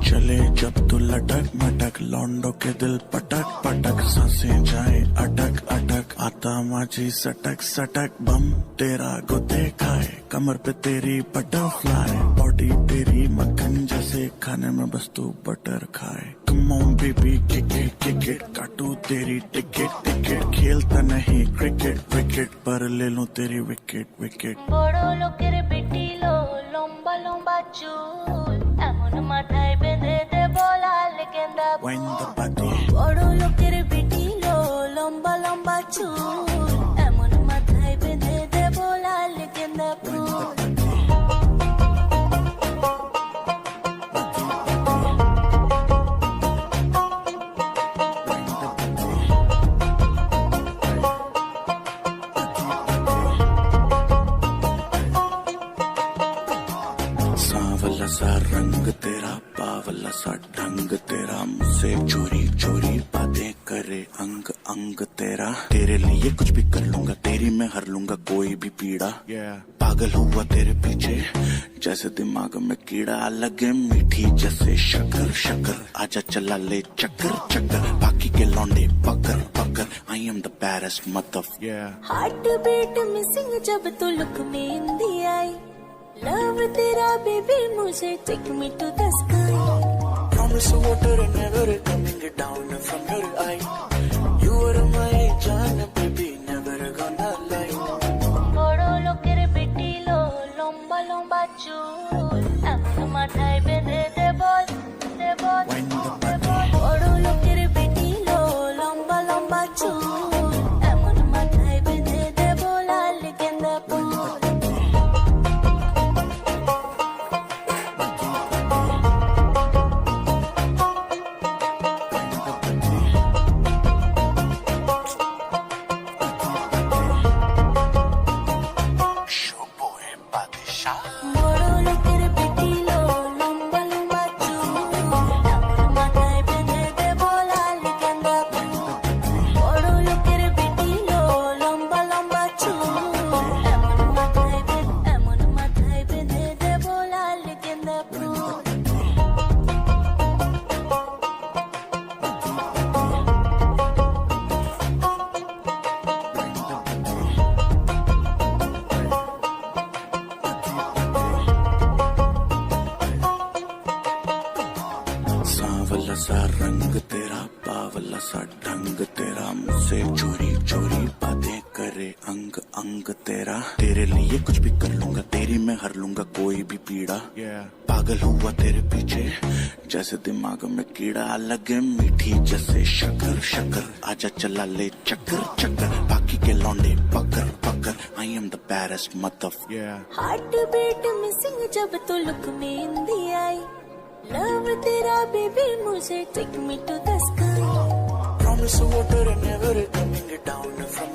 चले जब तू लटक मटक लौंडो के दिल पटक पटक सांसें जाए अटक अटक आता माझी सटक सटक बम तेरा गुते खाए कमर पे तेरी बटरफ्लाई बॉडी तेरी मक्खन जैसे खाने में बस तू बटर खाए come on baby kick it काटू तेरी टिकट टिकट खेलता नहीं क्रिकेट विकेट पर ले लूं तेरी विकेट विकेट বড় লোকের বেটি লো লম্বা লম্বা চুল এমন মাথায় বেঁধে দেব লাল গেন্দা Wind the body বড় লোকের বেটি লো লম্বা লম্বা চুল এমন মাথায় বেঁধে দেব লাল গেন্দা ফুল सांवला सा रंग तेरा बावला सा ढंग तेरा मुझसे चोरी चोरी बातें करे अंग अंग तेरा तेरे लिए कुछ भी कर लूंगा तेरी मैं हर लूंगा कोई भी पीड़ा पागल हुआ तेरे पीछे जैसे दिमाग में कीड़ा लगे मीठी जैसे शक्कर शक्कर आजा चला ले चक्कर चक्कर बाकी के लौंडे पकड़ पकड़ आई एम द बैरेस्ट मतलब हार्ट बीट मिसिंग जब तू लुक में इंदी आई लव तेरा बेबी मुझे take me to the sky Promise water and never coming down from your eye You are my जान baby never gonna lie বড় লোকের বেটি লো লম্বা লম্বা চুল এমন মাথায় বেঁধে দেব দেব Wind the body বড় লোকের বেটি লো লম্বা লম্বা চুল এমন মাথায় বেঁধে দেব লাল গেন্দা ফুল Show boy बादशाह বড় লোকের বেটি লো লম্বা লম্বা চুল এমন মাথায় বেঁধে দেব লাল গেন্দা ফুল বড় লোকের বেটি লো লম্বা লম্বা চুল এমন মাথায় বেঁধে দেব লাল গেন্দা ফুল सांवला सा रंग तेरा बावला सा ढंग तेरा मुझसे चोरी चोरी बातें करे अंग अंग तेरा तेरे लिए कुछ भी कर लूंगा तेरी मैं हर लूंगा कोई भी पीड़ा पागल हुआ तेरे पीछे जैसे दिमाग में कीड़ा लगे मीठी जैसे शक्कर शक्कर आजा चला ले चक्कर चक्कर बाकी के लौंडे पकड़ पकड़ आई एम द बैरेस्ट मतलब हार्ट बीट मिसिंग जब तू लुक में इंदी आई लव तेरा बेबी मुझे take me to the sky Promise water and never coming down from